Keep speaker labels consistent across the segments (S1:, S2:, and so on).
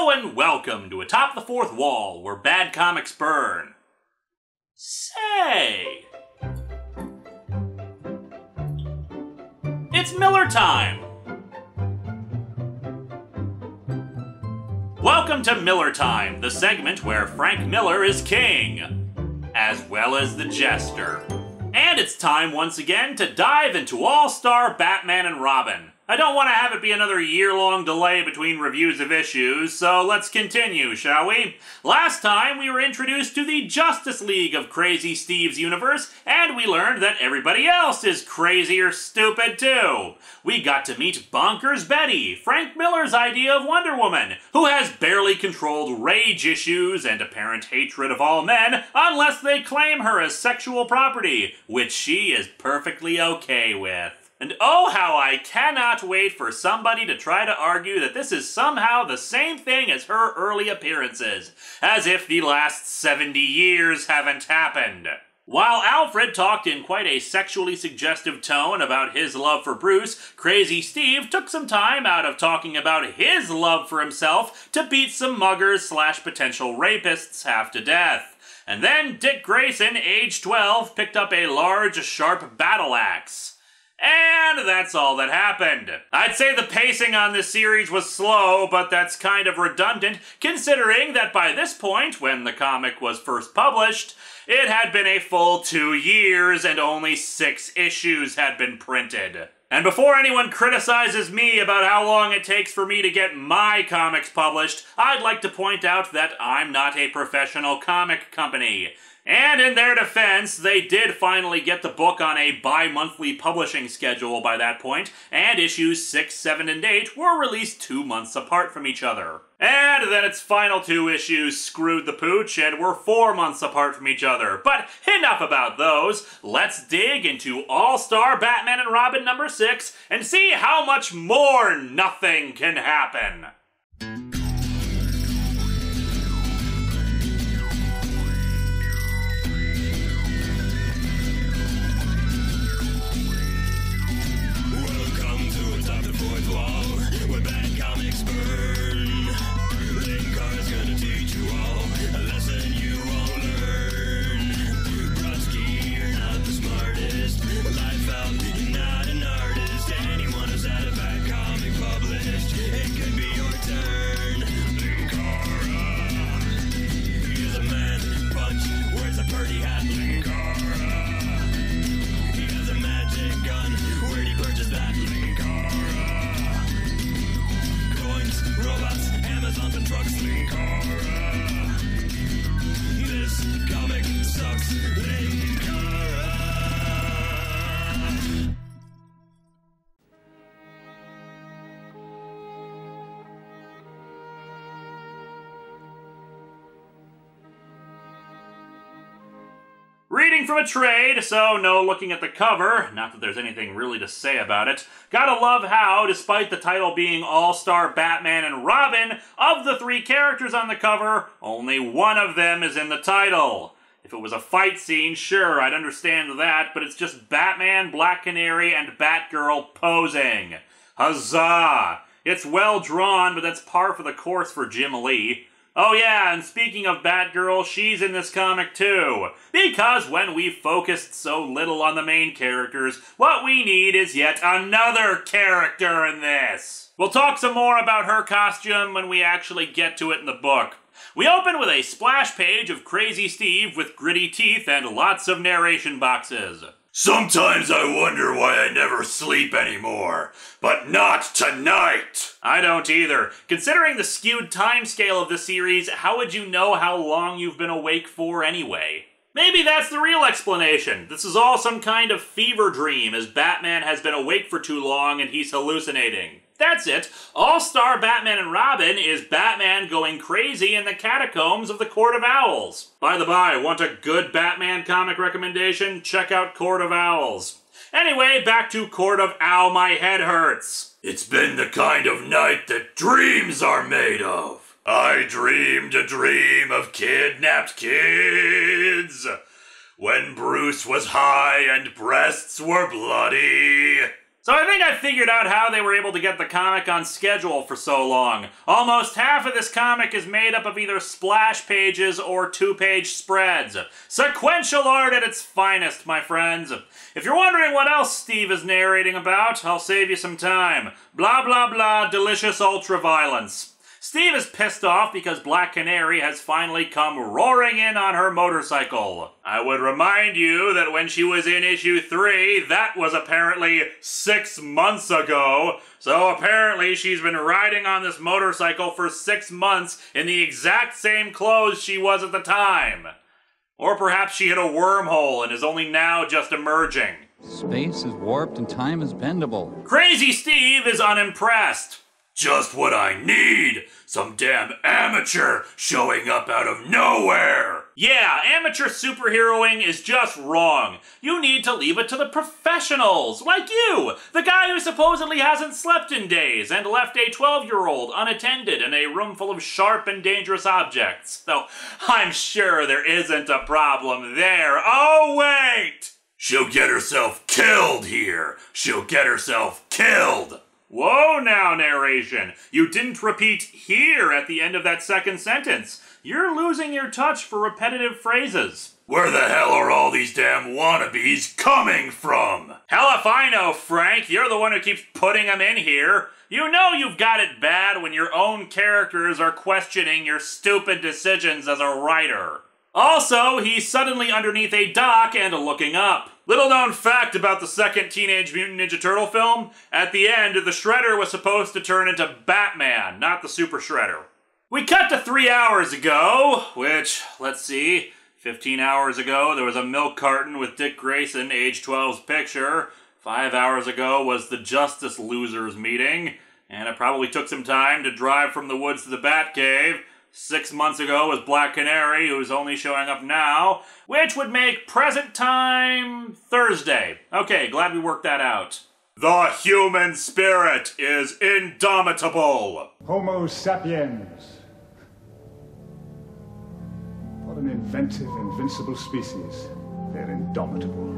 S1: Hello and welcome to Atop the Fourth Wall, where bad comics burn. Say! It's Miller time! Welcome to Miller Time, the segment where Frank Miller is king, as well as the jester. And it's time once again to dive into All-Star Batman and Robin. I don't want to have it be another year-long delay between reviews of issues, so let's continue, shall we? Last time we were introduced to the Justice League of Crazy Steve's universe, and we learned that everybody else is crazy or stupid too. We got to meet Bonkers Betty, Frank Miller's idea of Wonder Woman, who has barely controlled rage issues and apparent hatred of all men unless they claim her as sexual property, which she is perfectly okay with. And oh, how I cannot wait for somebody to try to argue that this is somehow the same thing as her early appearances, as if the last 70 years haven't happened. While Alfred talked in quite a sexually suggestive tone about his love for Bruce, Crazy Steve took some time out of talking about his love for himself to beat some muggers / potential rapists half to death. And then Dick Grayson, age 12, picked up a large, sharp battle axe. And that's all that happened. I'd say the pacing on this series was slow, but that's kind of redundant, considering that by this point, when the comic was first published, it had been a full 2 years and only 6 issues had been printed. And before anyone criticizes me about how long it takes for me to get my comics published, I'd like to point out that I'm not a professional comic company. And in their defense, they did finally get the book on a bi-monthly publishing schedule by that point, and issues 6, 7, and 8 were released 2 months apart from each other. And then its final 2 issues screwed the pooch and were 4 months apart from each other. But enough about those. Let's dig into All-Star Batman and Robin number 6 and see how much more nothing can happen.
S2: Where bad comics burn. Linkara's gonna teach you all a lesson you won't learn. Brodsky, you're not the smartest. Life out, you're not an artist. Anyone who's had a bad comic published, it could be your turn. Linkara, he's a man punch, wears a pretty hat. Linkara, he has a magic gun. Where'd he purchase that? Linkara. Robots, Amazons, and trucks. Linkara. This comic sucks. Linkara.
S1: Reading from a trade, so no looking at the cover, not that there's anything really to say about it. Gotta love how, despite the title being All-Star Batman and Robin, of the 3 characters on the cover, only one of them is in the title. If it was a fight scene, sure, I'd understand that, but it's just Batman, Black Canary, and Batgirl posing. Huzzah! It's well drawn, but that's par for the course for Jim Lee. Oh yeah, and speaking of Batgirl, she's in this comic too. Because when we've focused so little on the main characters, what we need is yet another character in this. We'll talk some more about her costume when we actually get to it in the book. We open with a splash page of Crazy Steve with gritty teeth and lots of narration boxes.
S2: Sometimes I wonder why I never sleep anymore, but not tonight!
S1: I don't either. Considering the skewed timescale of the series, how would you know how long you've been awake for anyway? Maybe that's the real explanation. This is all some kind of fever dream, as Batman has been awake for too long and he's hallucinating. That's it. All-Star Batman and Robin is Batman going crazy in the catacombs of the Court of Owls. By the by, want a good Batman comic recommendation? Check out Court of Owls. Anyway, back to Court of Ow, my head hurts.
S2: It's been the kind of night that dreams are made of. I dreamed a dream of kidnapped kids. When Bruce was high and breasts were bloody.
S1: So I think I figured out how they were able to get the comic on schedule for so long. Almost half of this comic is made up of either splash pages or 2-page spreads. Sequential art at its finest, my friends. If you're wondering what else Steve is narrating about, I'll save you some time. Blah blah blah, delicious ultra-violence. Steve is pissed off because Black Canary has finally come roaring in on her motorcycle. I would remind you that when she was in issue 3, that was apparently 6 months ago. So apparently she's been riding on this motorcycle for 6 months in the exact same clothes she was at the time. Or perhaps she hit a wormhole and is only now just emerging.
S3: Space is warped and time is bendable.
S1: Crazy Steve is unimpressed. Just what I need! Some damn amateur showing up out of nowhere! Yeah, amateur superheroing is just wrong. You need to leave it to the professionals, like you! The guy who supposedly hasn't slept in days and left a 12-year-old unattended in a room full of sharp and dangerous objects. Though I'm sure there isn't a problem there. Oh, wait! She'll get herself killed here! She'll get herself killed! Whoa now, narration. You didn't repeat "here" at the end of that second sentence. You're losing your touch for repetitive phrases. Where the hell are all these damn wannabes coming from? Hell if I know, Frank. You're the one who keeps putting them in here. You know you've got it bad when your own characters are questioning your stupid decisions as a writer. Also, he's suddenly underneath a dock and looking up. Little known fact about the second Teenage Mutant Ninja Turtle film, at the end, the Shredder was supposed to turn into Batman, not the Super Shredder. We cut to 3 hours ago, which, let's see, 15 hours ago there was a milk carton with Dick Grayson, age 12's picture. 5 hours ago was the Justice Losers meeting, and it probably took some time to drive from the woods to the Batcave. 6 months ago was Black Canary, who's only showing up now, which would make present time Thursday. Okay, glad we worked that out. The human spirit is indomitable.
S4: Homo sapiens. What an inventive, invincible species. They're indomitable.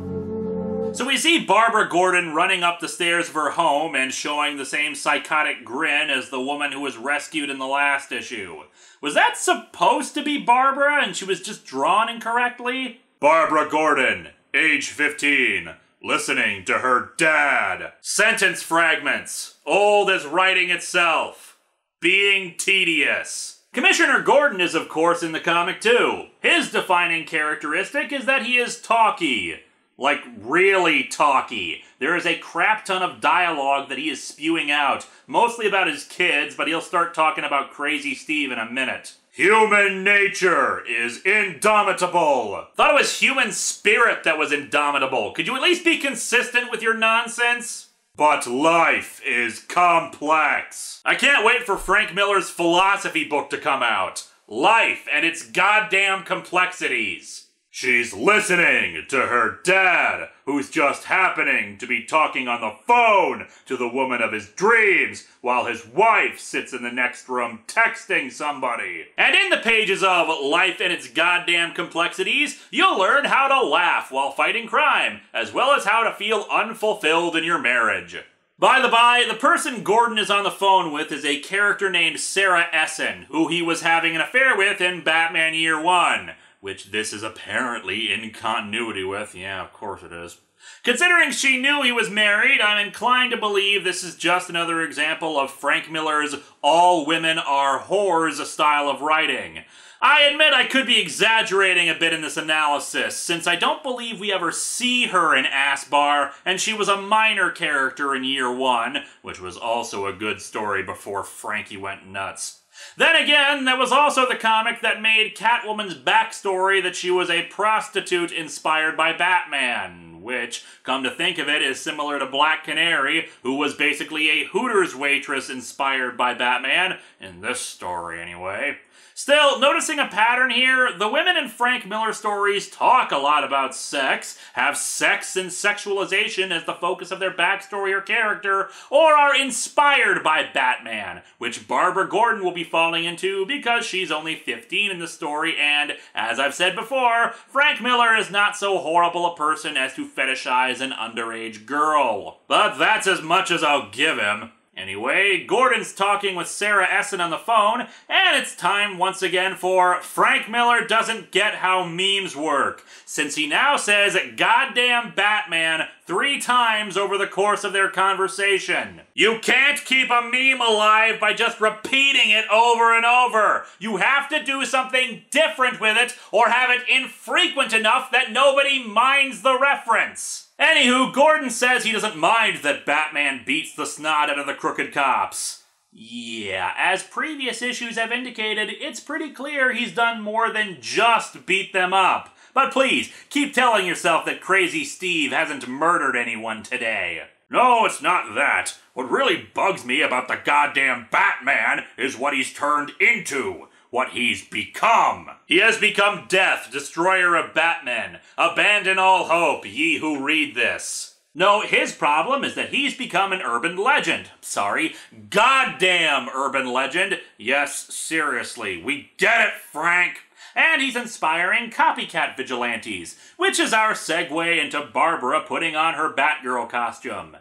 S1: So we see Barbara Gordon running up the stairs of her home and showing the same psychotic grin as the woman who was rescued in the last issue. Was that supposed to be Barbara and she was just drawn incorrectly? Barbara Gordon, age 15, listening to her dad. Sentence fragments, old as writing itself. Being tedious. Commissioner Gordon is of course in the comic too. His defining characteristic is that he is talky. Like, really talky. There is a crap ton of dialogue that he is spewing out, mostly about his kids, but he'll start talking about Crazy Steve in a minute. Human nature is indomitable. Thought it was human spirit that was indomitable. Could you at least be consistent with your nonsense? But life is complex. I can't wait for Frank Miller's philosophy book to come out. Life and its goddamn complexities. She's listening to her dad, who's just happening to be talking on the phone to the woman of his dreams, while his wife sits in the next room texting somebody. And in the pages of Life and Its Goddamn Complexities, you'll learn how to laugh while fighting crime, as well as how to feel unfulfilled in your marriage. By the by, the person Gordon is on the phone with is a character named Sarah Essen, who he was having an affair with in Batman Year 1. Which this is apparently in continuity with. Yeah, of course it is. Considering she knew he was married, I'm inclined to believe this is just another example of Frank Miller's all women are whores style of writing. I admit I could be exaggerating a bit in this analysis, since I don't believe we ever see her in Ass Bar, and she was a minor character in Year 1, which was also a good story before Frankie went nuts. Then again, there was also the comic that made Catwoman's backstory that she was a prostitute inspired by Batman, which, come to think of it, is similar to Black Canary, who was basically a Hooters waitress inspired by Batman, in this story anyway. Still, noticing a pattern here, the women in Frank Miller stories talk a lot about sex, have sex and sexualization as the focus of their backstory or character, or are inspired by Batman, which Barbara Gordon will be falling into because she's only 15 in the story and, as I've said before, Frank Miller is not so horrible a person as to fetishize an underage girl. But that's as much as I'll give him. Anyway, Gordon's talking with Sarah Essen on the phone, and it's time once again for Frank Miller doesn't get how memes work, since he now says goddamn Batman 3 times over the course of their conversation. You can't keep a meme alive by just repeating it over and over. You have to do something different with it, or have it infrequent enough that nobody minds the reference. Anywho, Gordon says he doesn't mind that Batman beats the snot out of the crooked cops. Yeah, as previous issues have indicated, it's pretty clear he's done more than just beat them up. But please, keep telling yourself that Crazy Steve hasn't murdered anyone today. No, it's not that. What really bugs me about the goddamn Batman is what he's turned into. What he's become. He has become Death, destroyer of Batmen. Abandon all hope, ye who read this. No, his problem is that he's become an urban legend. Sorry, goddamn urban legend. Yes, seriously, we get it, Frank. And he's inspiring copycat vigilantes, which is our segue into Barbara putting on her Batgirl costume.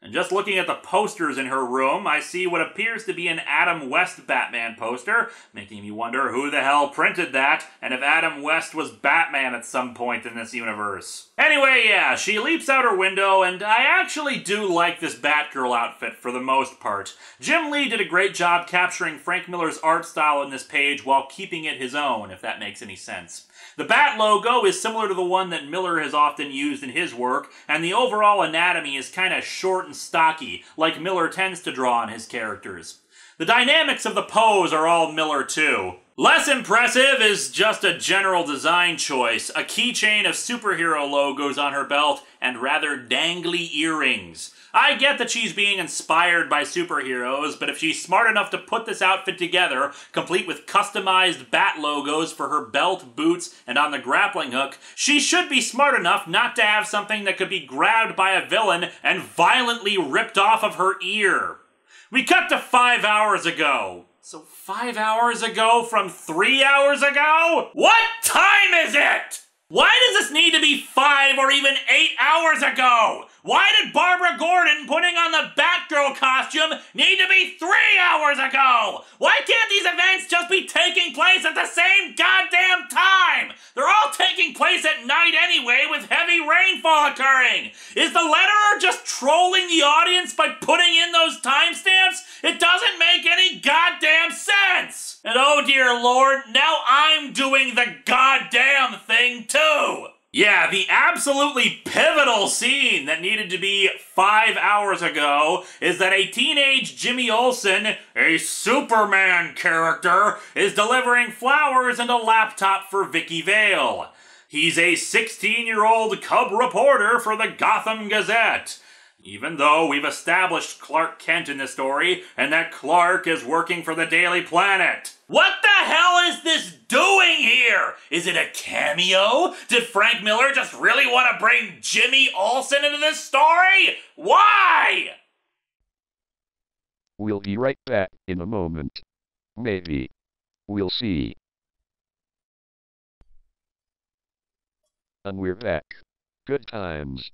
S1: And just looking at the posters in her room, I see what appears to be an Adam West Batman poster, making me wonder who the hell printed that, and if Adam West was Batman at some point in this universe. Anyway, yeah, she leaps out her window, and I actually do like this Batgirl outfit for the most part. Jim Lee did a great job capturing Frank Miller's art style in this page while keeping it his own, if that makes any sense. The Bat logo is similar to the one that Miller has often used in his work, and the overall anatomy is kinda short and stocky, like Miller tends to draw on his characters. The dynamics of the pose are all Miller too. Less impressive is just a general design choice, a keychain of superhero logos on her belt, and rather dangly earrings. I get that she's being inspired by superheroes, but if she's smart enough to put this outfit together, complete with customized bat logos for her belt, boots, and on the grappling hook, she should be smart enough not to have something that could be grabbed by a villain and violently ripped off of her ear. We cut to 5 hours ago. So 5 hours ago from 3 hours ago? What time is it? Why does this need to be 5 or even 8 hours ago? Why did Barbara Gordon putting on the Batgirl costume need to be 3 hours ago? Why can't these events just be taking place at the same goddamn time? They're all taking place at night anyway, with heavy rainfall occurring. Is the letterer just trolling the audience by putting in those timestamps? It doesn't make any goddamn sense. And oh dear Lord, now I'm doing the goddamn thing too. Yeah, the absolutely pivotal scene that needed to be 5 hours ago is that a teenage Jimmy Olsen, a Superman character, is delivering flowers and a laptop for Vicky Vale. He's a 16-year-old cub reporter for the Gotham Gazette. Even though we've established Clark Kent in this story, and that Clark is working for the Daily Planet. What the hell is this doing here? Is it a cameo? Did Frank Miller just really want to bring Jimmy Olsen into this story? Why?
S5: We'll be right back in a moment. Maybe. We'll see. And we're back. Good times.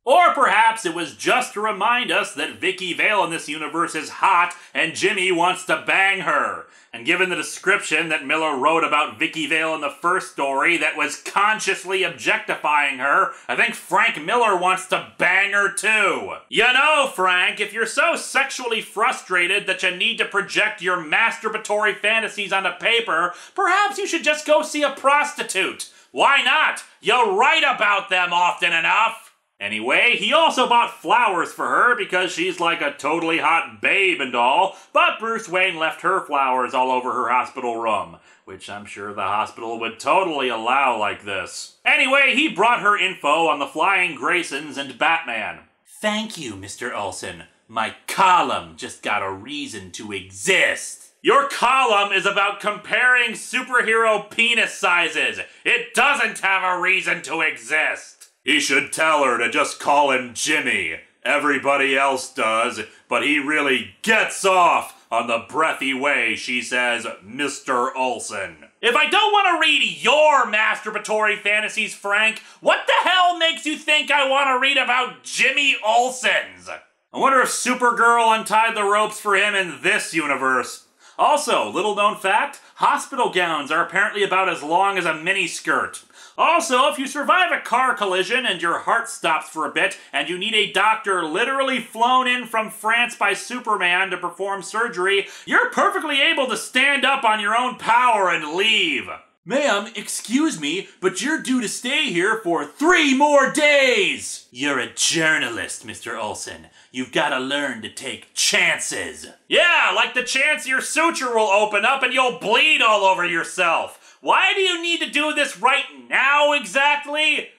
S1: Or perhaps it was just to remind us that Vicky Vale in this universe is hot and Jimmy wants to bang her. And given the description that Miller wrote about Vicky Vale in the first story that was consciously objectifying her, I think Frank Miller wants to bang her too. You know, Frank, if you're so sexually frustrated that you need to project your masturbatory fantasies onto paper, perhaps you should just go see a prostitute. Why not? You write about them often enough. Anyway, he also bought flowers for her because she's like a totally hot babe and all, but Bruce Wayne left her flowers all over her hospital room, which I'm sure the hospital would totally allow like this. Anyway, he brought her info on the Flying Graysons and Batman. Thank you, Mr. Olsen. My column just got a reason to exist. Your column is about comparing superhero penis sizes. It doesn't have a reason to exist. He should tell her to just call him Jimmy. Everybody else does, but he really gets off on the breathy way she says, Mr. Olsen. If I don't want to read your masturbatory fantasies, Frank, what the hell makes you think I want to read about Jimmy Olsen's? I wonder if Supergirl untied the ropes for him in this universe. Also, little known fact, hospital gowns are apparently about as long as a miniskirt. Also, if you survive a car collision and your heart stops for a bit and you need a doctor literally flown in from France by Superman to perform surgery, you're perfectly able to stand up on your own power and leave. Ma'am, excuse me, but you're due to stay here for 3 more days! You're a journalist, Mr. Olsen. You've got to learn to take chances. Yeah, like the chance your suture will open up and you'll bleed all over yourself. Why do you need to do this right now exactly?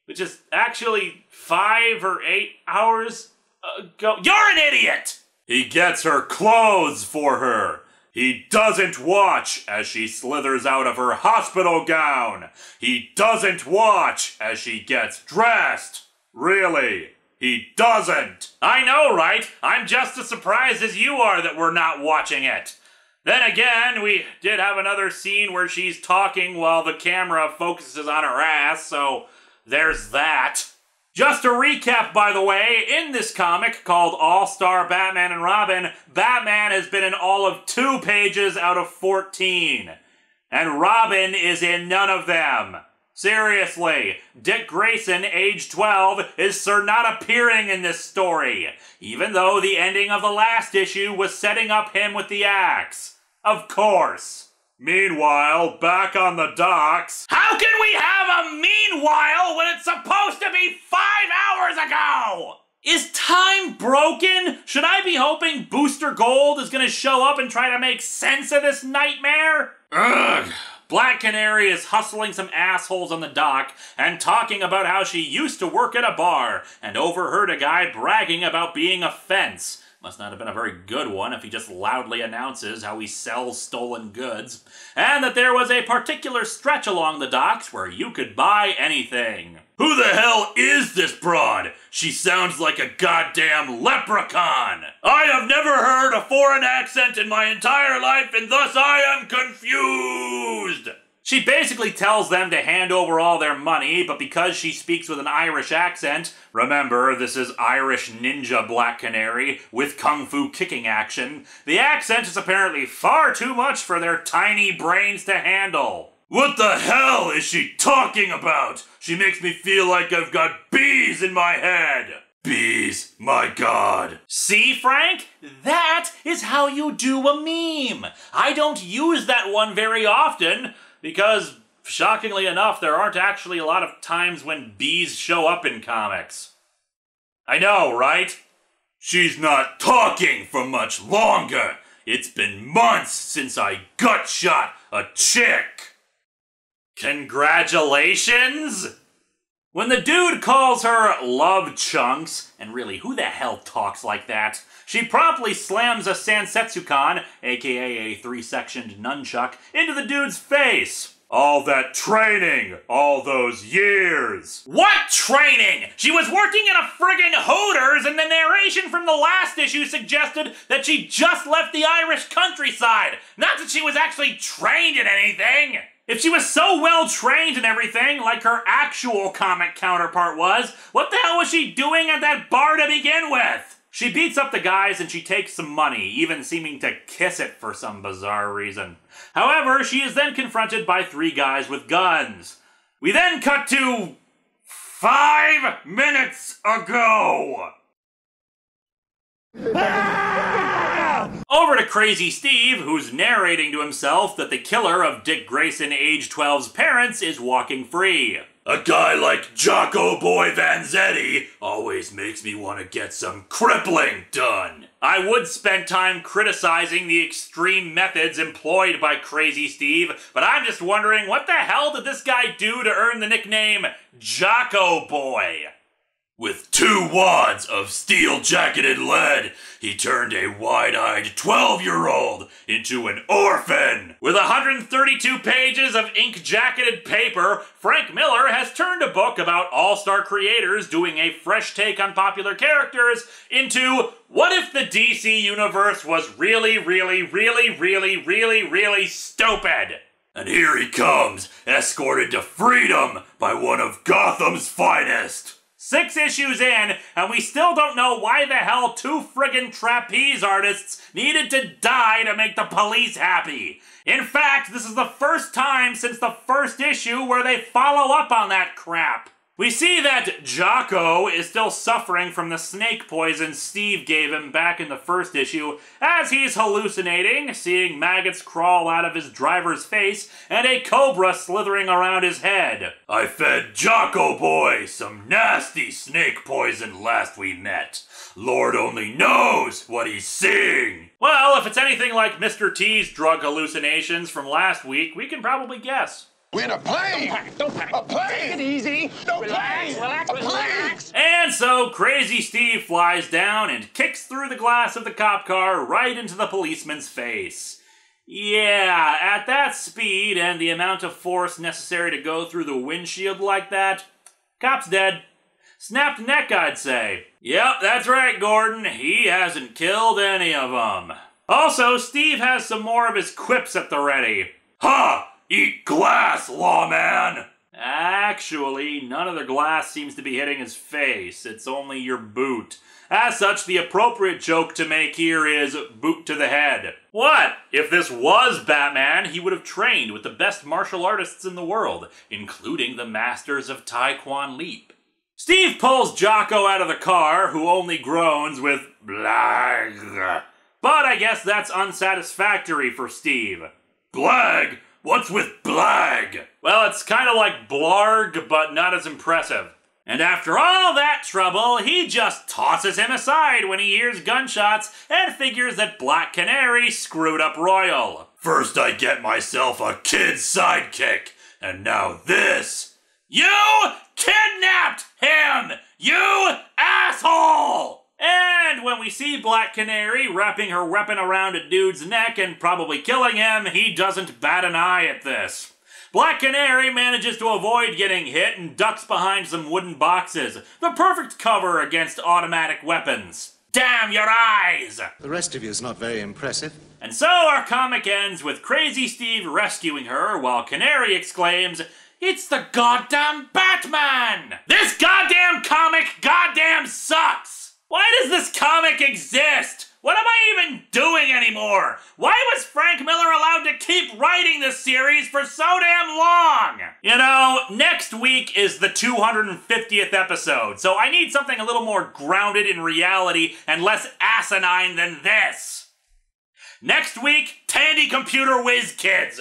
S1: Which is actually 5 or 8 hours ago. You're an idiot! He gets her clothes for her. He doesn't watch as she slithers out of her hospital gown. He doesn't watch as she gets dressed. Really, he doesn't. I know, right? I'm just as surprised as you are that we're not watching it. Then again, we did have another scene where she's talking while the camera focuses on her ass, so there's that. Just to recap, by the way, in this comic called All-Star Batman and Robin, Batman has been in all of 2 pages out of 14. And Robin is in none of them. Seriously, Dick Grayson, age 12, is not appearing in this story, even though the ending of the last issue was setting up him with the axe. Of course. Meanwhile, back on the docks... How can we have a meanwhile when it's supposed to be 5 hours ago? Is time broken? Should I be hoping Booster Gold is gonna show up and try to make sense of this nightmare? Ugh. Black Canary is hustling some assholes on the dock and talking about how she used to work at a bar and overheard a guy bragging about being a fence. Must not have been a very good one if he just loudly announces how he sells stolen goods. And that there was a particular stretch along the docks where you could buy anything. Who the hell is this broad? She sounds like a goddamn leprechaun. I have never heard a foreign accent in my entire life and thus I am confused. She basically tells them to hand over all their money, but because she speaks with an Irish accent, remember, this is Irish Ninja Black Canary with kung fu kicking action, the accent is apparently far too much for their tiny brains to handle. What the hell is she talking about? She makes me feel like I've got bees in my head. Bees, my god. See, Frank? That is how you do a meme. I don't use that one very often, because, shockingly enough, there aren't actually a lot of times when bees show up in comics. I know, right? She's not talking for much longer. It's been months since I gut shot a chick. Congratulations? When the dude calls her Love Chunks, and really, who the hell talks like that? She promptly slams a Sansetsukan, aka a 3-sectioned nunchuck, into the dude's face. All that training, all those years. What training? She was working in a friggin' Hooters and the narration from the last issue suggested that she just left the Irish countryside, not that she was actually trained in anything. If she was so well trained and everything, like her actual comic counterpart was, what the hell was she doing at that bar to begin with? She beats up the guys and she takes some money, even seeming to kiss it for some bizarre reason. However, she is then confronted by 3 guys with guns. We then cut to 5 minutes ago. Over to Crazy Steve, who's narrating to himself that the killer of Dick Grayson, age 12's parents, is walking free. A guy like Jocko Boy Vanzetti always makes me want to get some crippling done. I would spend time criticizing the extreme methods employed by Crazy Steve, but I'm just wondering what the hell did this guy do to earn the nickname Jocko Boy? With 2 wads of steel-jacketed lead, he turned a wide-eyed 12-year-old into an orphan. With 132 pages of ink-jacketed paper, Frank Miller has turned a book about all-star creators doing a fresh take on popular characters into what if the DC universe was really, really, really, really, really, really stupid? And here he comes, escorted to freedom by one of Gotham's finest. 6 issues in, and we still don't know why the hell 2 friggin' trapeze artists needed to die to make the police happy. In fact, this is the first time since the first issue where they follow up on that crap. We see that Jocko is still suffering from the snake poison Steve gave him back in the first issue, as he's hallucinating, seeing maggots crawl out of his driver's face and a cobra slithering around his head. I fed Jocko boy some nasty snake poison last we met. Lord only knows what he's seeing. Well, if it's anything like Mr. T's drug hallucinations from last week, we can probably guess.
S6: We're in a plane!
S7: Don't panic.
S6: A plane!
S7: Take it easy.
S6: No
S7: Relax,
S6: plane!
S7: relax,
S6: A plane!
S7: relax.
S1: And so Crazy Steve flies down and kicks through the glass of the cop car right into the policeman's face. Yeah, at that speed and the amount of force necessary to go through the windshield like that, cop's dead. Snapped neck, I'd say. Yep, that's right, Gordon. He hasn't killed any of them. Also, Steve has some more of his quips at the ready. Ha! Eat glass, lawman! Actually, none of the glass seems to be hitting his face. It's only your boot. As such, the appropriate joke to make here is boot to the head. What? If this was Batman, he would have trained with the best martial artists in the world, including the masters of Taekwondo Leap. Steve pulls Jocko out of the car, who only groans with blag. But I guess that's unsatisfactory for Steve. Blag? What's with blag? Well, it's kind of like blarg, but not as impressive. And after all that trouble, he just tosses him aside when he hears gunshots and figures that Black Canary screwed up royal. First I get myself a kid's sidekick, and now this. You kidnapped him, you asshole! And when we see Black Canary wrapping her weapon around a dude's neck and probably killing him, he doesn't bat an eye at this. Black Canary manages to avoid getting hit and ducks behind some wooden boxes, the perfect cover against automatic weapons. Damn your eyes!
S8: The rest of you is not very impressive.
S1: And so our comic ends with Crazy Steve rescuing her while Canary exclaims, "It's the goddamn Batman! This goddamn comic goddamn sucks! Why does this comic exist? What am I even doing anymore? Why was Frank Miller allowed to keep writing this series for so damn long? You know, next week is the 250th episode, so I need something a little more grounded in reality and less asinine than this. Next week, Tandy Computer Whiz Kids.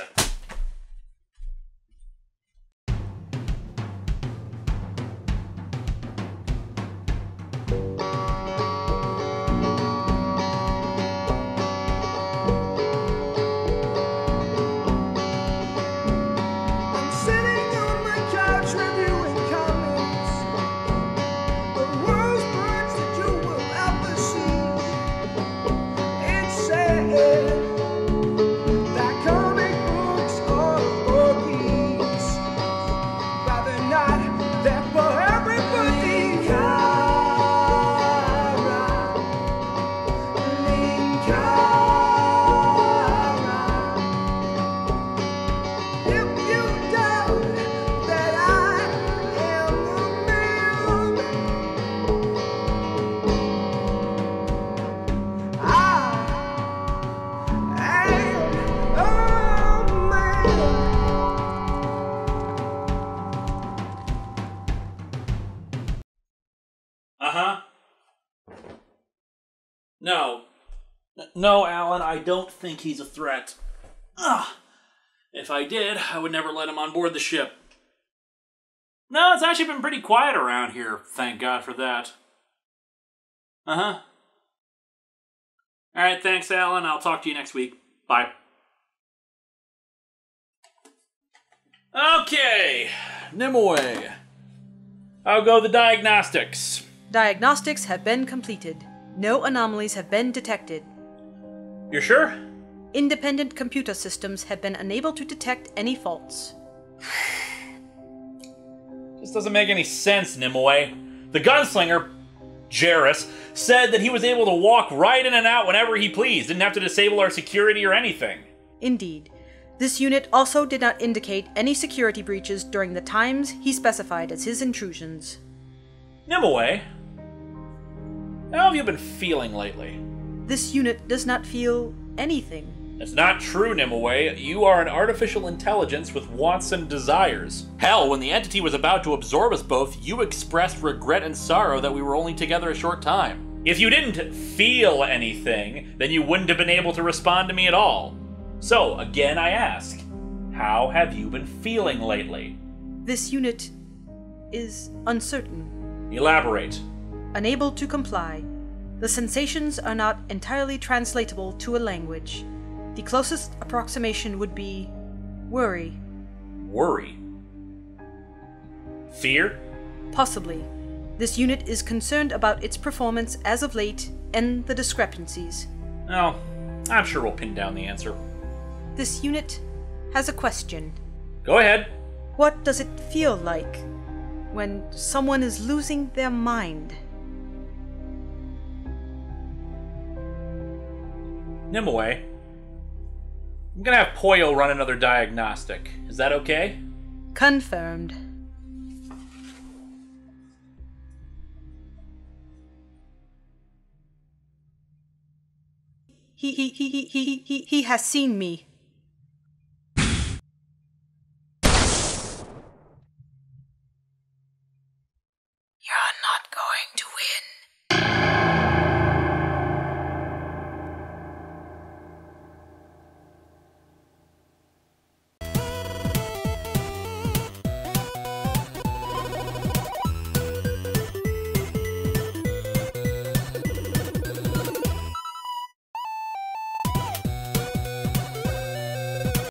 S1: No, Alan, I don't think he's a threat. Ugh. If I did, I would never let him on board the ship. No, it's actually been pretty quiet around here, thank God for that. Alright, thanks, Alan. I'll talk to you next week. Bye. Okay, Nimue. How go the diagnostics?
S6: Diagnostics have been completed. No anomalies have been detected.
S1: You're sure?
S6: Independent computer systems have been unable to detect any faults.
S1: This doesn't make any sense, Nimue. The gunslinger, Jarrus, said that he was able to walk right in and out whenever he pleased, didn't have to disable our security or anything.
S6: Indeed. This unit also did not indicate any security breaches during the times he specified as his intrusions.
S1: Nimue, how have you been feeling lately?
S6: This unit does not feel anything.
S1: It's not true, Nimue. You are an artificial intelligence with wants and desires. Hell, when the entity was about to absorb us both, you expressed regret and sorrow that we were only together a short time. If you didn't feel anything, then you wouldn't have been able to respond to me at all. So, again I ask, how have you been feeling lately?
S6: This unit is uncertain.
S1: Elaborate.
S6: Unable to comply. The sensations are not entirely translatable to a language. The closest approximation would be worry.
S1: Worry? Fear?
S6: Possibly. This unit is concerned about its performance as of late and the discrepancies.
S1: Oh, I'm sure we'll pin down the answer.
S6: This unit has a question.
S1: Go ahead.
S6: What does it feel like when someone is losing their mind?
S1: Nimue, I'm gonna have Poyo run another diagnostic. Is that okay?
S6: Confirmed. He has seen me.